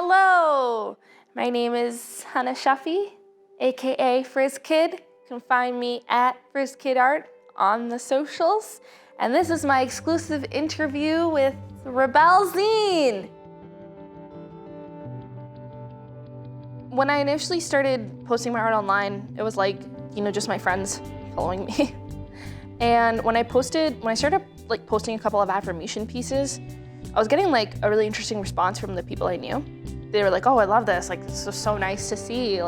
Hello, my name is Hana Shafi, aka Frizz Kid. You can find me at Frizz Kid Art on the socials. And this is my exclusive interview with Rebel Zine. When I initially started posting my art online, it was like, just my friends following me. And when I started posting a couple of affirmation pieces, I was getting a really interesting response from the people I knew. They were like, oh, I love this. This is so nice to see,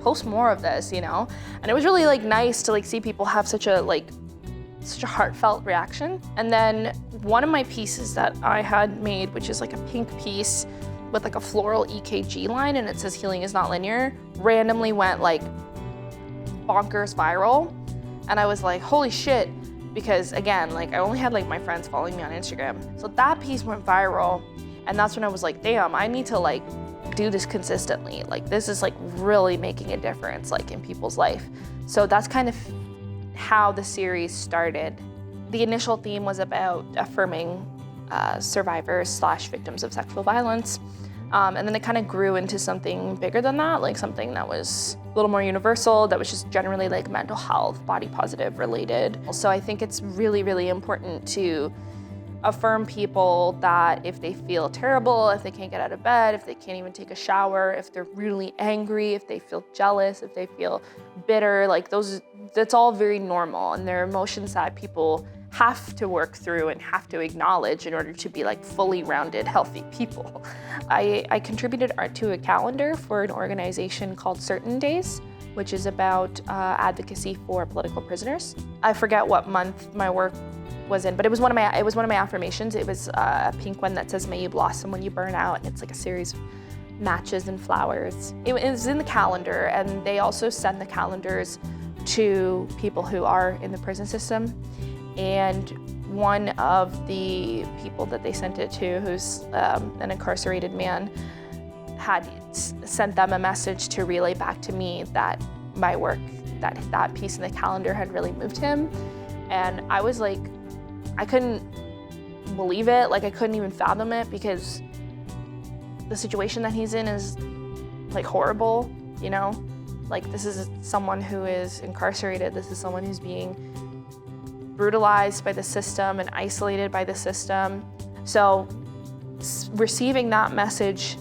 post more of this, And it was really nice to see people have such a heartfelt reaction. And then one of my pieces that I had made, which is a pink piece with a floral EKG line, and it says healing is not linear, randomly went bonkers viral. And I was like, holy shit, because again, I only had my friends following me on Instagram. So that piece went viral, and that's when I was like, damn, I need to do this consistently. This is really making a difference in people's life. So that's kind of how the series started. The initial theme was about affirming survivors/victims of sexual violence. And then it kind of grew into something bigger than that, something that was a little more universal, that was just generally mental health, body positive related. So I think it's really, really important to affirm people that if they feel terrible, if they can't get out of bed, if they can't even take a shower, if they're really angry, if they feel jealous, if they feel bitter, that's all very normal, and they're emotions that people have to work through and have to acknowledge in order to be fully rounded, healthy people. I contributed art to a calendar for an organization called Certain Days, which is about advocacy for political prisoners. I forget what month my work was in, but it was one of my affirmations. It was a pink one that says, "May you blossom when you burn out," and it's a series of matches and flowers. It was in the calendar, and they also send the calendars to people who are in the prison system. And one of the people that they sent it to, who's an incarcerated man, had sent them a message to relay back to me that my work, that piece in the calendar had really moved him. And I was I couldn't believe it. I couldn't even fathom it, because the situation that he's in is horrible, This is someone who is incarcerated. This is someone who's being brutalized by the system and isolated by the system. So receiving that message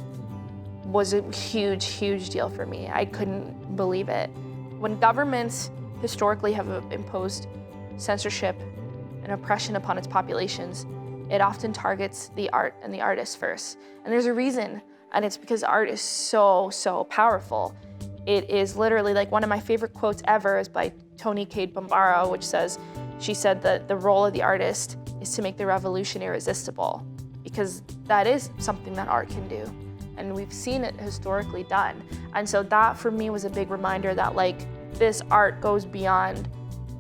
was a huge, huge deal for me. I couldn't believe it. When governments historically have imposed censorship and oppression upon its populations, it often targets the art and the artist first. And there's a reason, and it's because art is so, so powerful. It is literally one of my favorite quotes ever is by Toni Cade Bambara, which says, she said that the role of the artist is to make the revolution irresistible, because that is something that art can do. And we've seen it historically done. And so that for me was a big reminder that this art goes beyond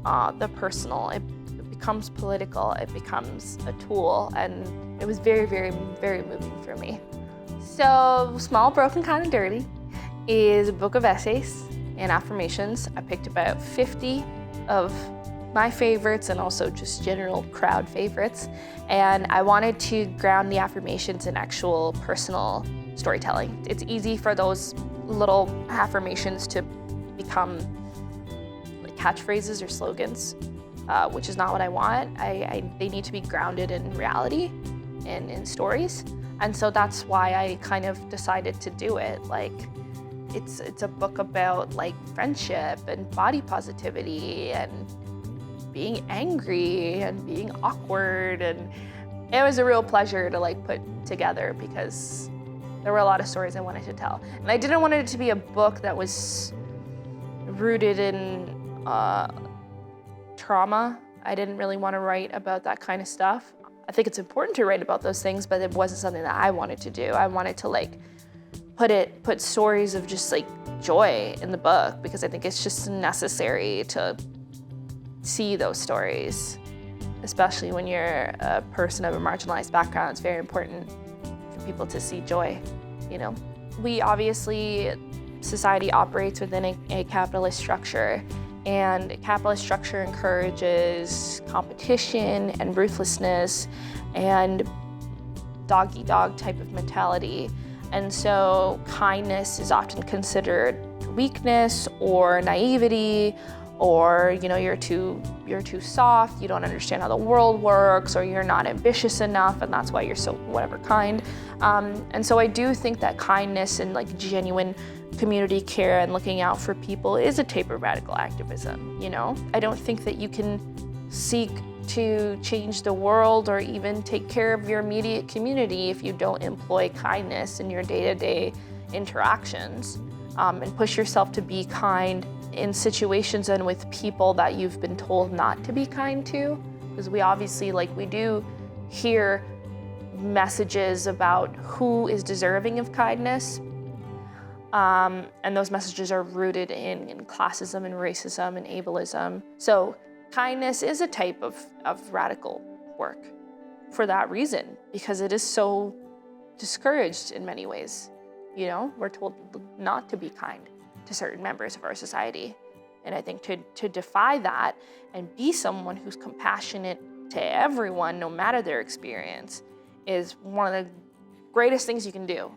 the personal. It becomes political, it becomes a tool, and it was very, very, very moving for me. So Small, Broken, Kind of Dirty is a book of essays and affirmations. I picked about 50 of my favorites and also just general crowd favorites. And I wanted to ground the affirmations in actual personal storytelling. It's easy for those little affirmations to become catchphrases or slogans, which is not what I want. They need to be grounded in reality and in stories. And so that's why I kind of decided to do it. It's a book about friendship and body positivity and being angry and being awkward, and it was a real pleasure to put together, because there were a lot of stories I wanted to tell. And I didn't want it to be a book that was rooted in trauma. I didn't really want to write about that kind of stuff. I think it's important to write about those things, but it wasn't something that I wanted to do. I wanted to put stories of just joy in the book, because I think it's just necessary to see those stories, especially when you're a person of a marginalized background. It's very important for people to see joy, We obviously, society operates within a capitalist structure, and capitalist structure encourages competition and ruthlessness and dog-eat-dog type of mentality. And so kindness is often considered weakness or naivety, or you're too soft, you don't understand how the world works, or you're not ambitious enough, and that's why you're so whatever kind. And so I do think that kindness and like genuine community care and looking out for people is a type of radical activism. I don't think that you can seek to change the world or even take care of your immediate community if you don't employ kindness in your day-to-day interactions, and push yourself to be kind in situations and with people that you've been told not to be kind to. Because we obviously, we do hear messages about who is deserving of kindness, and those messages are rooted in classism and racism and ableism. So kindness is a type of radical work for that reason, because it is so discouraged in many ways. We're told not to be kind to certain members of our society. And I think to defy that and be someone who's compassionate to everyone, no matter their experience, is one of the greatest things you can do,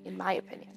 in my opinion.